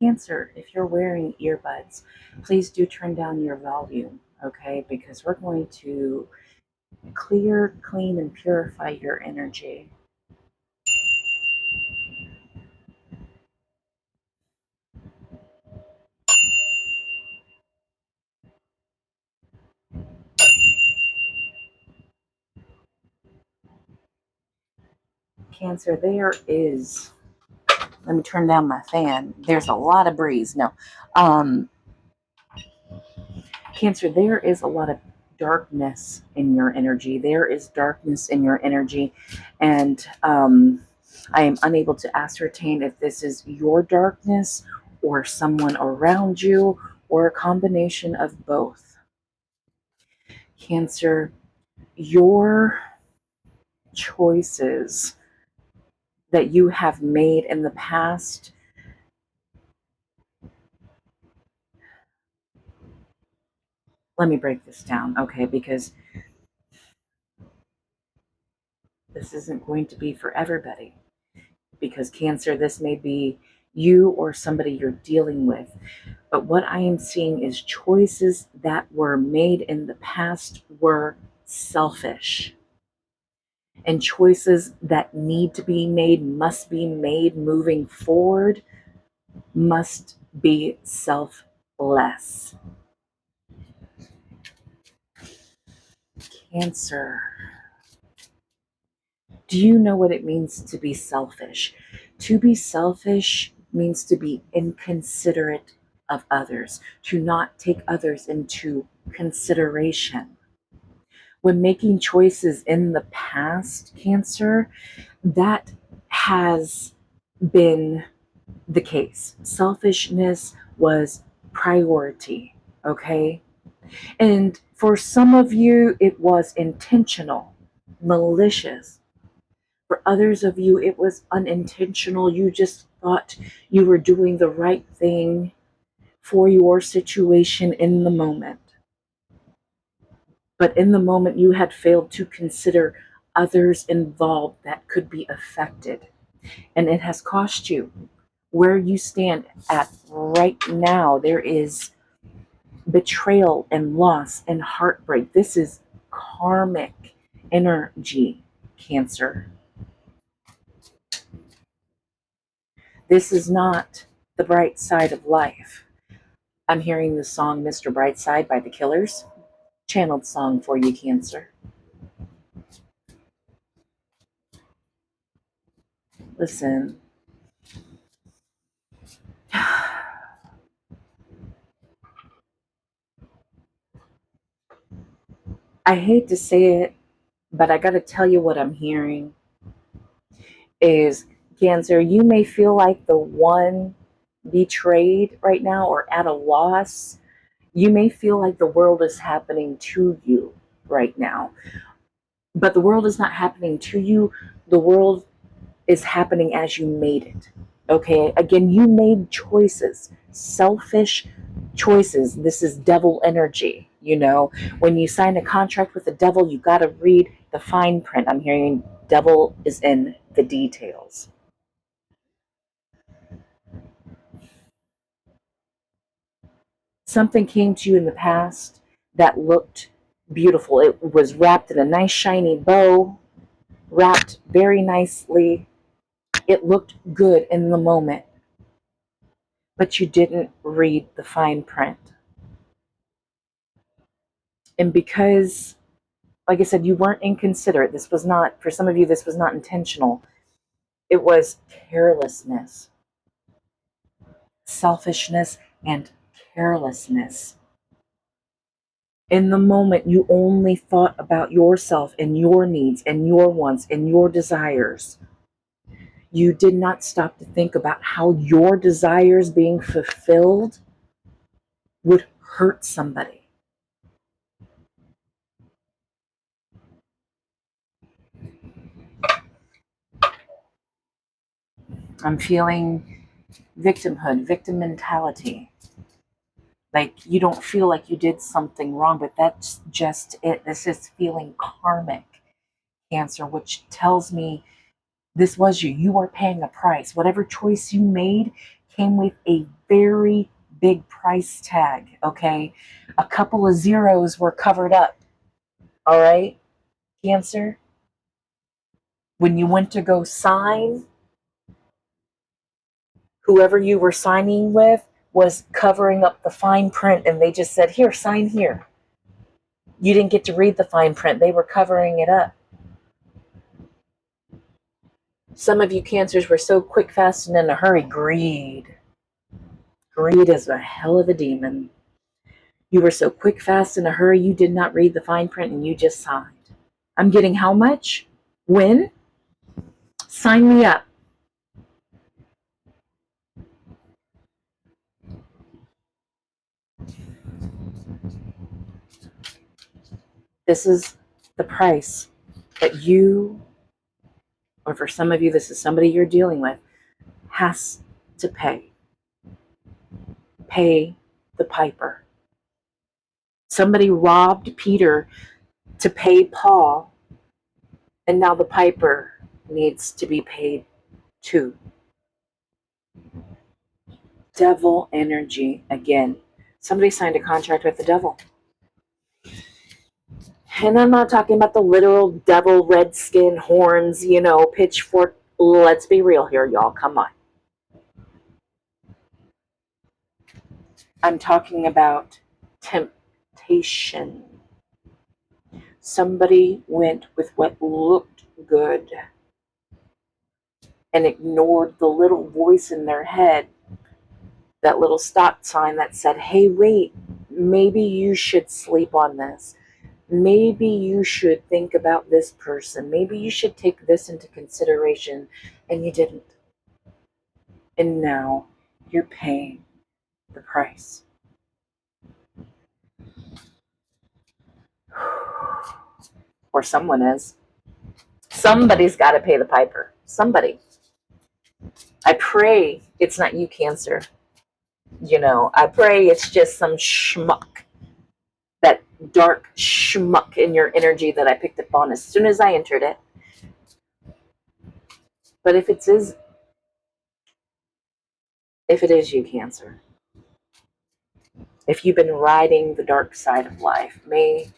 Cancer, if you're wearing earbuds, please do turn down your volume, okay? Because we're going to clear, clean, and purify your energy. Cancer, let me turn down my fan. There's a lot of breeze. No. Um, Cancer, there is a lot of darkness in your energy. There is darkness in your energy. And I am unable to ascertain if this is your darkness or someone around you or a combination of both. Cancer, your choices that you have made in the past, let me break this down, okay, because this isn't going to be for everybody. Because Cancer, this may be you or somebody you're dealing with. But what I am seeing is choices that were made in the past were selfish. And choices that need to be made, must be made moving forward, must be selfless. Cancer. Do you know what it means to be selfish? To be selfish means to be inconsiderate of others, to not take others into consideration. When making choices in the past, Cancer, that has been the case. Selfishness was priority, okay? And for some of you, it was intentional, malicious. For others of you, it was unintentional. You just thought you were doing the right thing for your situation in the moment. But in the moment, you had failed to consider others involved that could be affected. And it has cost you. Where you stand at right now, there is betrayal and loss and heartbreak. This is karmic energy, Cancer. This is not the bright side of life. I'm hearing the song Mr. Brightside by the Killers. Channeled song for you, Cancer. Listen. I hate to say it, but I got to tell you what I'm hearing is, Cancer, you may feel like the one betrayed right now or at a loss. You may feel like the world is happening to you right now, but the world is not happening to you. The world is happening as you made it. Okay, again, you made choices, selfish choices. This is devil energy. You know, when you sign a contract with the devil, you got to read the fine print. I'm hearing devil is in the details. Something came to you in the past that looked beautiful. It was wrapped in a nice shiny bow, wrapped very nicely. It looked good in the moment, but you didn't read the fine print. And because, like I said, you weren't inconsiderate, this was not, for some of you, this was not intentional. It was carelessness, selfishness, and carelessness. In the moment, you only thought about yourself and your needs and your wants and your desires. You did not stop to think about how your desires being fulfilled would hurt somebody. I'm feeling victimhood, victim mentality. Like you don't feel like you did something wrong, but that's just it. This is feeling karmic, Cancer, which tells me this was you. You are paying a price. Whatever choice you made came with a very big price tag, okay? A couple of zeros were covered up, all right? Cancer, when you went to go sign, whoever you were signing with was covering up the fine print, and they just said, here, sign here. You didn't get to read the fine print. They were covering it up. Some of you cancers were so quick, fast, and in a hurry. Greed. Greed is a hell of a demon. You were so quick, fast, in a hurry, you did not read the fine print and you just signed. I'm getting how much? When? Sign me up. This is the price that you, or for some of you, this is somebody you're dealing with, has to pay. Pay the piper. Somebody robbed Peter to pay Paul, and now the piper needs to be paid too. Devil energy again. Somebody signed a contract with the devil. And I'm not talking about the literal devil, red skin, horns, pitchfork. Let's be real here, y'all. Come on. I'm talking about temptation. Somebody went with what looked good and ignored the little voice in their head, that little stop sign that said, hey, wait, maybe you should sleep on this. Maybe you should think about this person. Maybe you should take this into consideration. And you didn't. And now you're paying the price. Or someone is. Somebody's got to pay the piper. Somebody. I pray it's not you, Cancer. I pray it's just some schmuck. That dark schmuck in your energy that I picked up on as soon as I entered it. But if it is you, Cancer, if you've been riding the dark side of life, may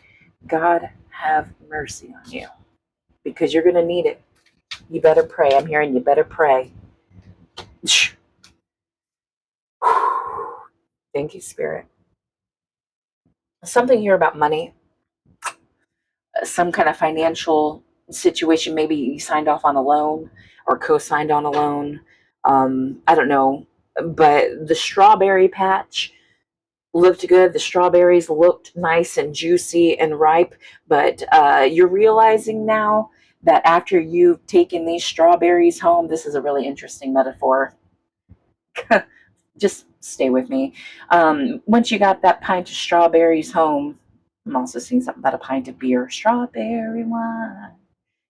God have mercy on you, because you're going to need it. You better pray. I'm hearing you better pray. Thank you, Spirit. Something here about money, some kind of financial situation. Maybe you signed off on a loan or co-signed on a loan. I don't know, but the strawberry patch looked good. The strawberries looked nice and juicy and ripe, but you're realizing now that after you've taken these strawberries home, this is a really interesting metaphor. Just stay with me. Once you got that pint of strawberries home, I'm also seeing something about a pint of beer. Strawberry wine,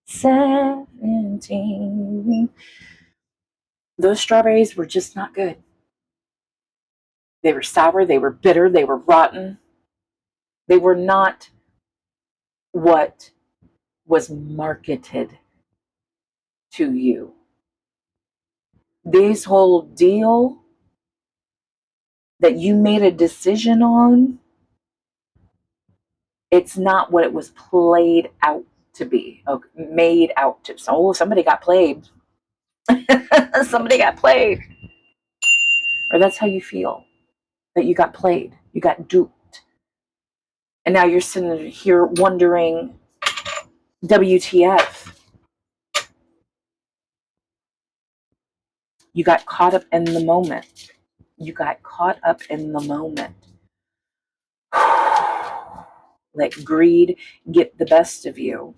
17. Those strawberries were just not good. They were sour, they were bitter, they were rotten. They were not what was marketed to you. This whole deal that you made a decision on, it's not what it was played out to be, made out to. So somebody got played. Somebody got played. Or that's how you feel, that you got played, you got duped. And now you're sitting here wondering, WTF? You got caught up in the moment. You got caught up in the moment. Let greed get the best of you.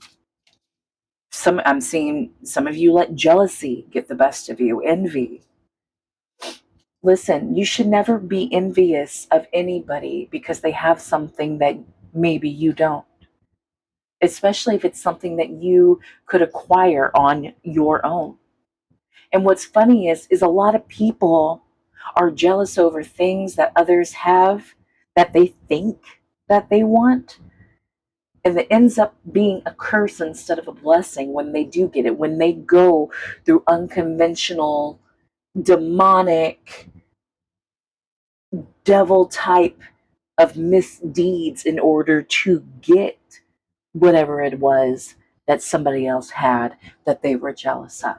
I'm seeing some of you let jealousy get the best of you, envy. Listen, you should never be envious of anybody because they have something that maybe you don't. Especially if it's something that you could acquire on your own. And what's funny is a lot of people are jealous over things that others have that they think that they want. And it ends up being a curse instead of a blessing when they do get it, when they go through unconventional, demonic, devil type of misdeeds in order to get whatever it was that somebody else had that they were jealous of.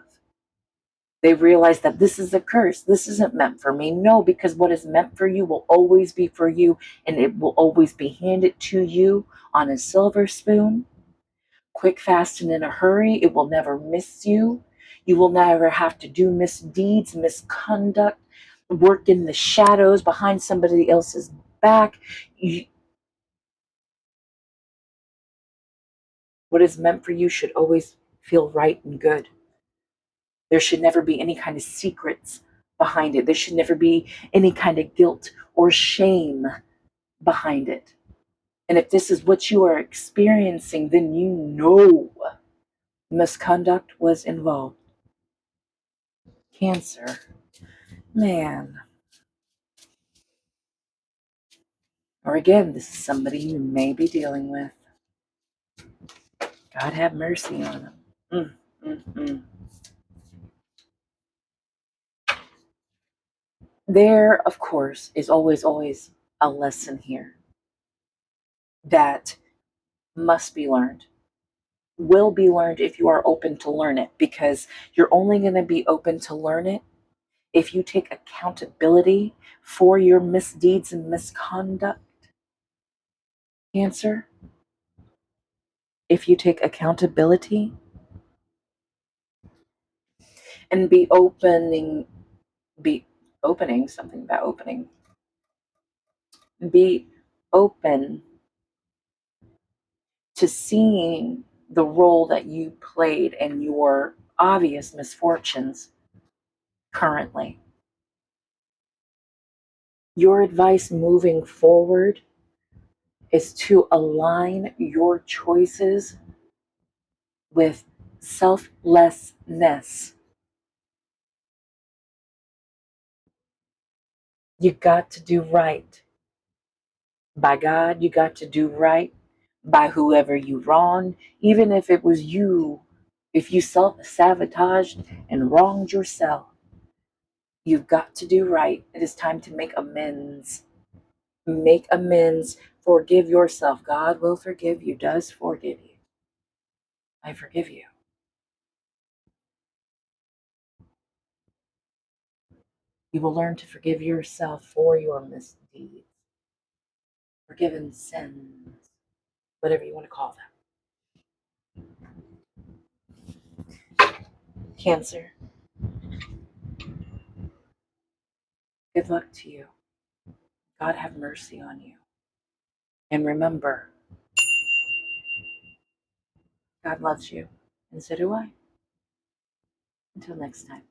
They realize that this is a curse. This isn't meant for me. No, because what is meant for you will always be for you, and it will always be handed to you on a silver spoon, quick, fast, and in a hurry. It will never miss you. You will never have to do misdeeds, misconduct, work in the shadows behind somebody else's back. What is meant for you should always feel right and good. There should never be any kind of secrets behind it. There should never be any kind of guilt or shame behind it. And if this is what you are experiencing, then you know misconduct was involved. Cancer. Man. Or again, this is somebody you may be dealing with. God have mercy on them. There, of course, is always a lesson here that must be learned, will be learned if you are open to learn it, because you're only going to be open to learn it if you take accountability for your misdeeds and misconduct. Cancer, if you take accountability and be opening something about opening, be open to seeing the role that you played in your obvious misfortunes currently. Your advice moving forward is to align your choices with selflessness. You got to do right by God. You got to do right by whoever you wronged, even if it was you. If you self-sabotaged and wronged yourself, you've got to do right. It is time to make amends. Make amends. Forgive yourself. God will forgive you, does forgive you. I forgive you. You will learn to forgive yourself for your misdeeds, forgiven sins, whatever you want to call them. Cancer, good luck to you. God have mercy on you. And remember, God loves you, and so do I. Until next time.